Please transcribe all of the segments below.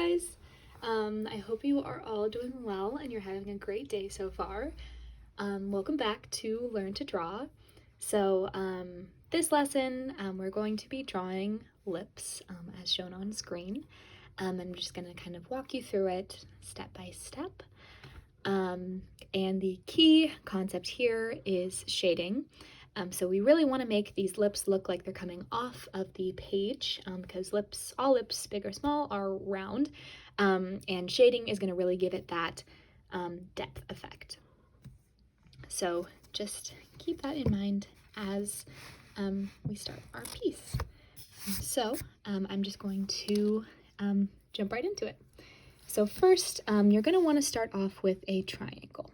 guys. I hope you are all doing well and you're having a great day so far. Welcome back to Learn to Draw. So this lesson we're going to be drawing lips as shown on screen. I'm just going to kind of walk you through it step by step. And the key concept here is shading. So we really want to make these lips look like they're coming off of the page because all lips, big or small, are round. And shading is going to really give it that depth effect. So just keep that in mind as we start our piece. So I'm just going to jump right into it. So first, you're going to want to start off with a triangle.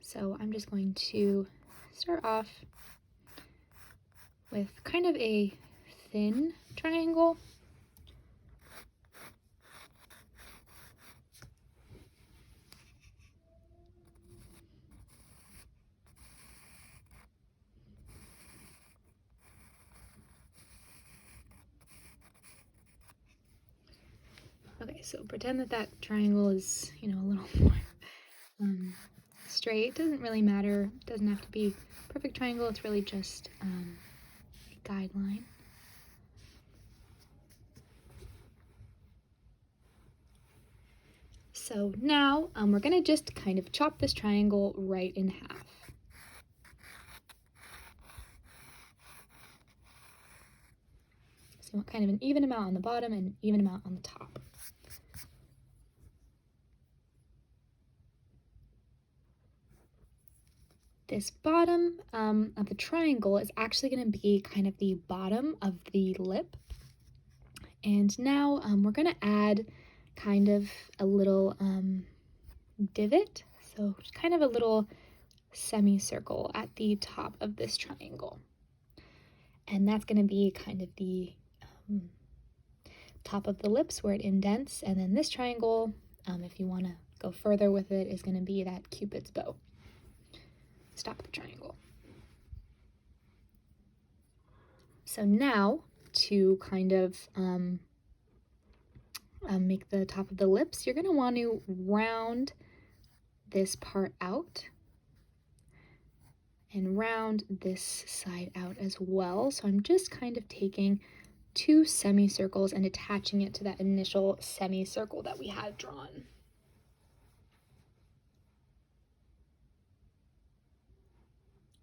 So I'm just going to start off with kind of a thin triangle. Okay, so pretend that triangle is, a little more straight. It doesn't really matter. It doesn't have to be a perfect triangle. It's really just a guideline. So now we're going to just kind of chop this triangle right in half. So you want kind of an even amount on the bottom and an even amount on the top. This bottom of the triangle is actually going to be kind of the bottom of the lip. And now we're going to add kind of a little divot, so kind of a little semicircle at the top of this triangle. And that's going to be kind of the top of the lips where it indents, and then this triangle, if you want to go further with it, is going to be that Cupid's bow. Stop the triangle. So now to kind of make the top of the lips, you're going to want to round this part out and round this side out as well. So I'm just kind of taking two semicircles and attaching it to that initial semicircle that we had drawn.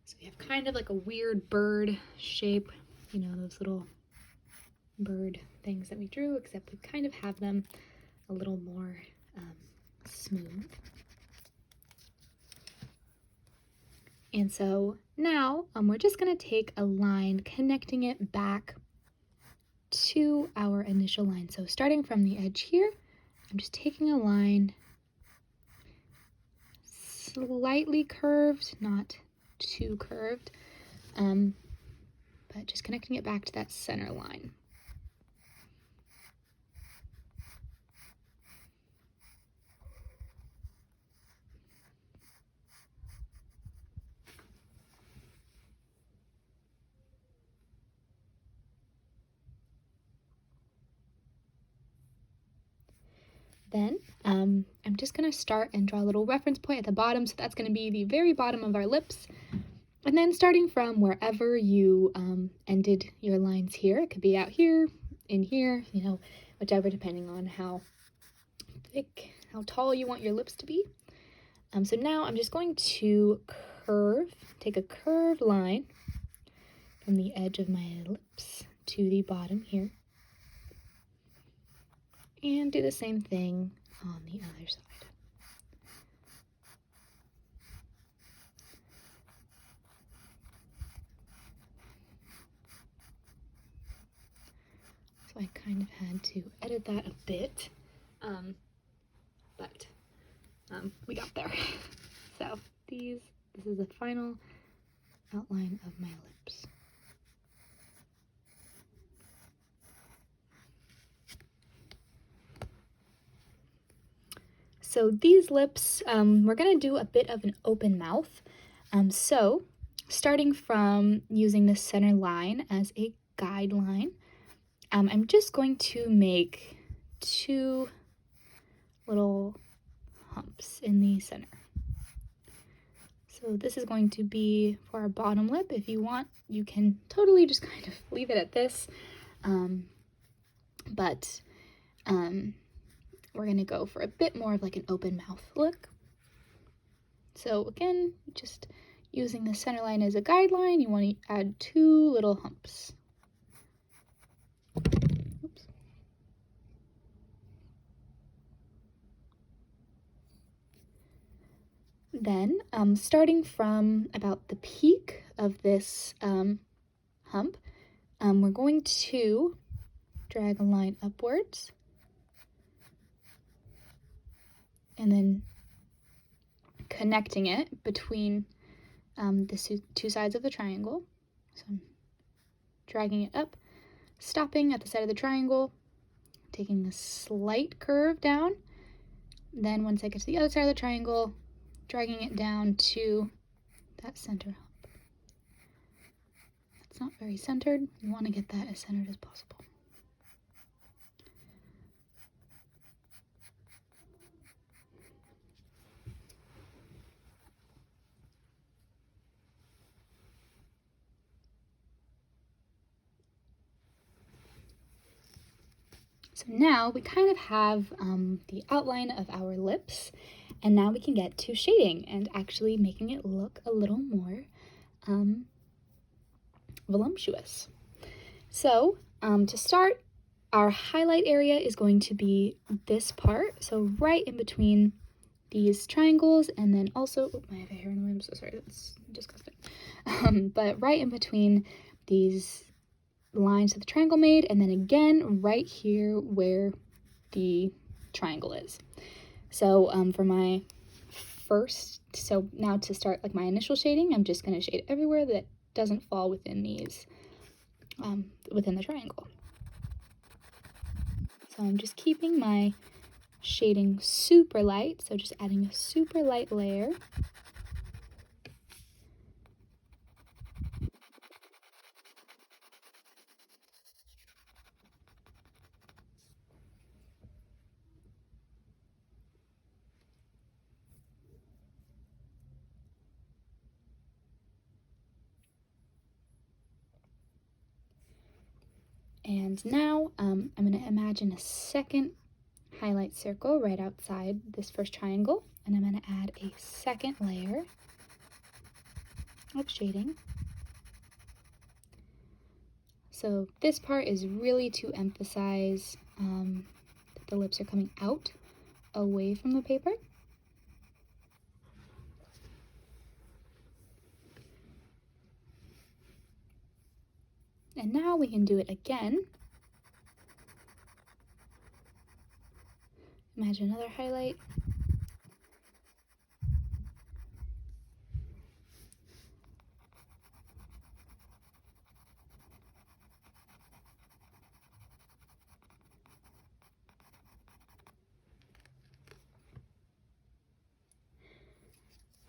So we have kind of like a weird bird shape, those little bird things that we drew, except we kind of have them a little more smooth. And so now we're just going to take a line connecting it back to our initial line. So starting from the edge here, I'm just taking a line slightly curved, not too curved, but just connecting it back to that center line. Then I'm just going to start and draw a little reference point at the bottom, so that's going to be the very bottom of our lips. And then starting from wherever you ended your lines here, it could be out here, in here, whichever, depending on how thick, how tall you want your lips to be. So now I'm just going to take a curved line from the edge of my lips to the bottom here. And do the same thing on the other side. So I kind of had to edit that a bit, but we got there. So this is the final outline of my lips. So these lips, we're going to do a bit of an open mouth. So starting from using the center line as a guideline, I'm just going to make two little humps in the center. So this is going to be for our bottom lip. If you want, you can totally just kind of leave it at this. But we're gonna go for a bit more of like an open mouth look. So again, just using the center line as a guideline, you want to add 2 little humps. Oops. Then, starting from about the peak of this hump, we're going to drag a line upwards and then connecting it between the 2 sides of the triangle. So I'm dragging it up, stopping at the side of the triangle, taking a slight curve down. Then once I get to the other side of the triangle, dragging it down to that center hump. That's not very centered. You want to get that as centered as possible. So now we kind of have the outline of our lips, and now we can get to shading and actually making it look a little more voluptuous. So to start, our highlight area is going to be this part, so right in between these triangles, and then also, oh, I have a hair in the way, I'm so sorry, that's disgusting. But right in between these lines that the triangle made, and then again right here where the triangle is. So for my first, so now to start like my initial shading, I'm just going to shade everywhere that doesn't fall within these within the triangle. So I'm just keeping my shading super light, so just adding a super light layer. And now I'm going to imagine a second highlight circle right outside this first triangle, and I'm going to add a second layer of shading. So this part is really to emphasize that the lips are coming out away from the paper. And now we can do it again. Imagine another highlight.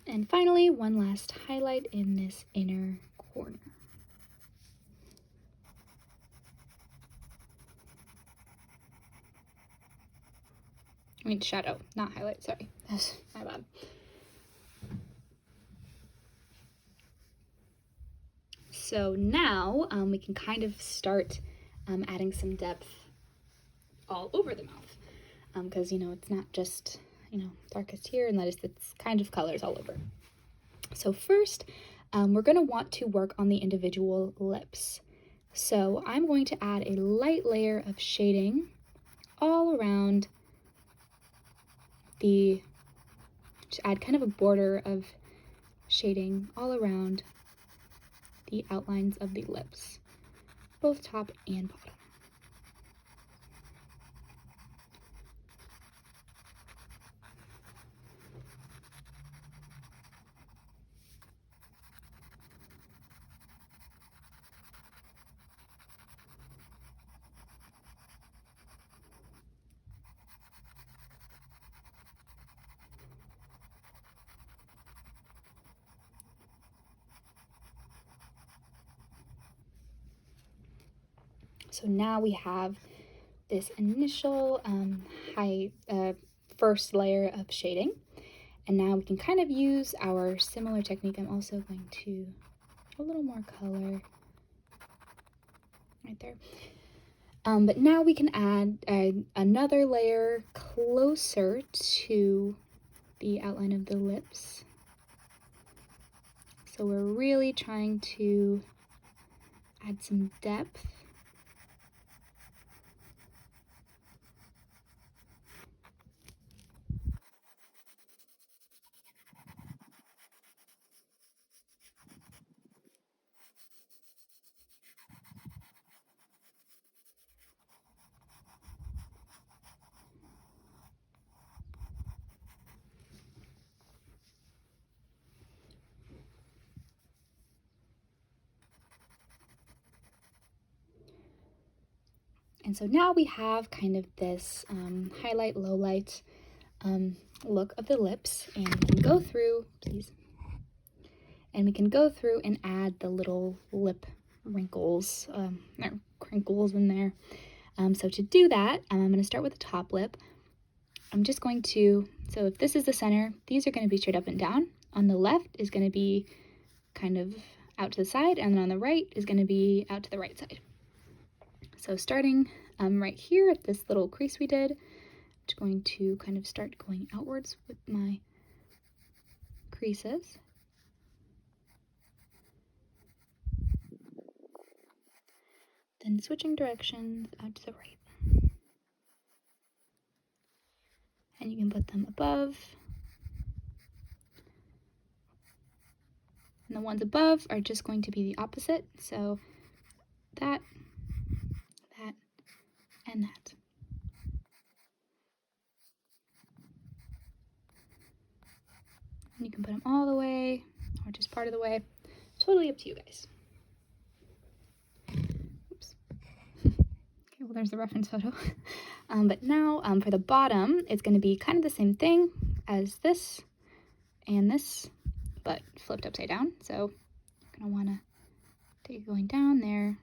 And finally, one last highlight in this inner corner. I mean shadow, not highlight, sorry. That's my bad. So now we can kind of start adding some depth all over the mouth, because, you know, it's not just, you know, darkest here and it's kind of colors all over. So first, we're going to want to work on the individual lips. So I'm going to add a light layer of shading all around just add kind of a border of shading all around the outlines of the lips, both top and bottom. So now we have this initial first layer of shading. And now we can kind of use our similar technique. I'm also going to a little more color right there. But now we can add another layer closer to the outline of the lips. So we're really trying to add some depth. And so now we have kind of this highlight, low light look of the lips, and we can go through, please, and we can go through and add the little lip wrinkles, or crinkles in there. So to do that, I'm going to start with the top lip. I'm just going to, so if this is the center, these are going to be straight up and down. On the left is going to be kind of out to the side, and then on the right is going to be out to the right side. So starting right here at this little crease we did, I'm just going to kind of start going outwards with my creases. Then switching directions out to the right. And you can put them above. And the ones above are just going to be the opposite. So that, and that. And you can put them all the way or just part of the way. Totally up to you guys. Oops. Okay, well, there's the reference photo. But now for the bottom, it's going to be kind of the same thing as this and this, but flipped upside down. So you're going to want to take it going down there.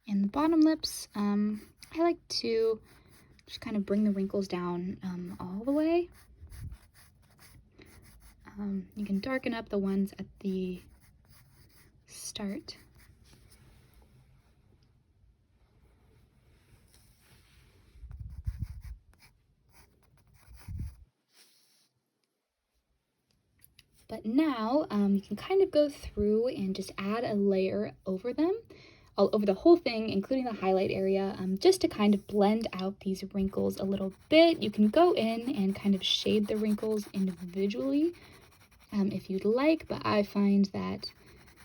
And the bottom lips, I like to just kind of bring the wrinkles down all the way. You can darken up the ones at the start. But now you can kind of go through and just add a layer over them, all over the whole thing, including the highlight area, just to kind of blend out these wrinkles a little bit. You can go in and kind of shade the wrinkles individually if you'd like, but I find that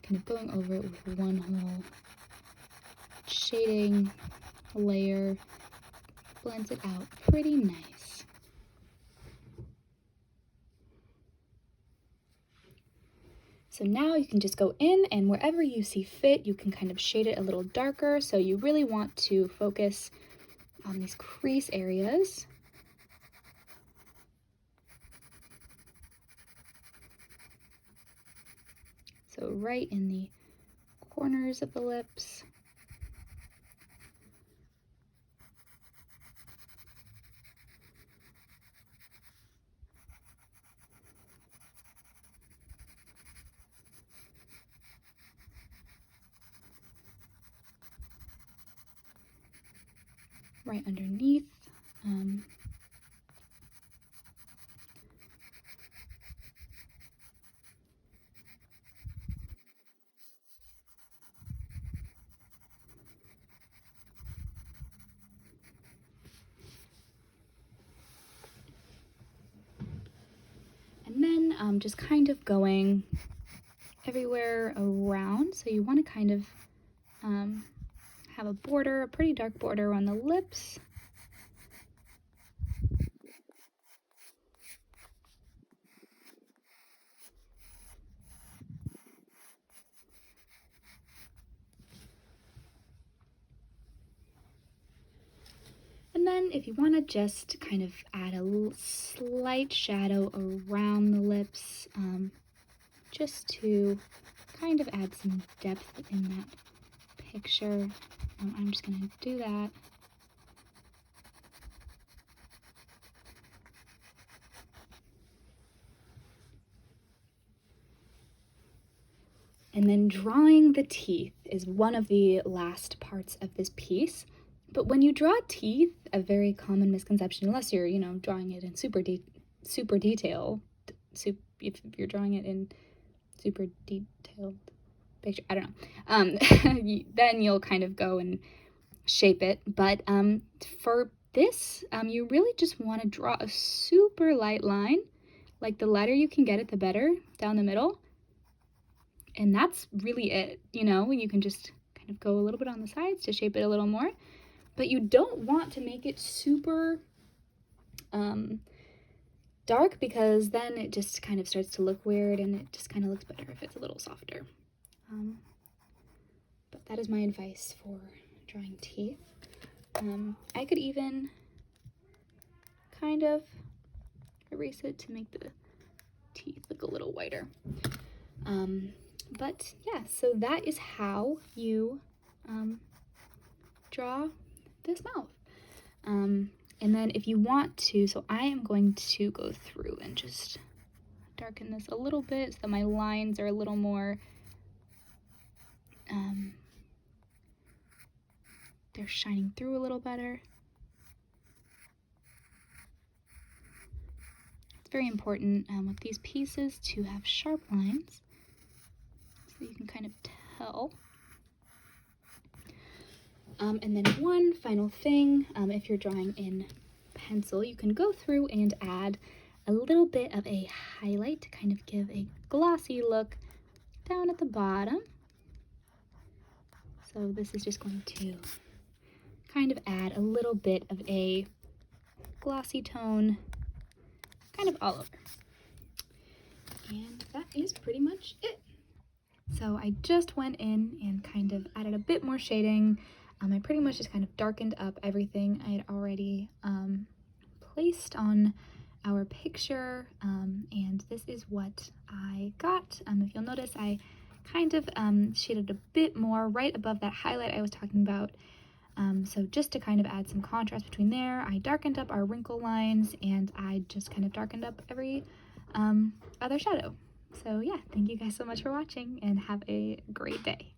kind of going over it with one whole shading layer blends it out pretty nice. So now you can just go in and wherever you see fit, you can kind of shade it a little darker. So you really want to focus on these crease areas. So right in the corners of the lips. Right underneath. And then just kind of going everywhere around. So you want to kind of have a border, a pretty dark border on the lips. And then if you want to just kind of add a slight shadow around the lips, just to kind of add some depth in that picture, I'm just going to do that. And then drawing the teeth is one of the last parts of this piece. But when you draw teeth, a very common misconception, unless you're, drawing it in super detail, if you're drawing it in super detailed picture, I don't know, then you'll kind of go and shape it. But for this, you really just want to draw a super light line. Like the lighter you can get it, the better, down the middle. And that's really it, you can just kind of go a little bit on the sides to shape it a little more, but you don't want to make it super dark, because then it just kind of starts to look weird, and it just kind of looks better if it's a little softer. But that is my advice for drawing teeth. I could even kind of erase it to make the teeth look a little whiter. But yeah, so that is how you draw this mouth. And then if you want to, so I am going to go through and just darken this a little bit so that my lines are a little more, they're shining through a little better. It's very important with these pieces to have sharp lines, so you can kind of tell. And then one final thing, if you're drawing in pencil, you can go through and add a little bit of a highlight to kind of give a glossy look down at the bottom. So this is just going to kind of add a little bit of a glossy tone kind of all over. And that is pretty much it. So I just went in and kind of added a bit more shading. I pretty much just kind of darkened up everything I had already placed on our picture, and this is what I got. If you'll notice, I kind of shaded a bit more right above that highlight I was talking about. So just to kind of add some contrast between there, I darkened up our wrinkle lines, and I just kind of darkened up every other shadow. So yeah, thank you guys so much for watching, and have a great day.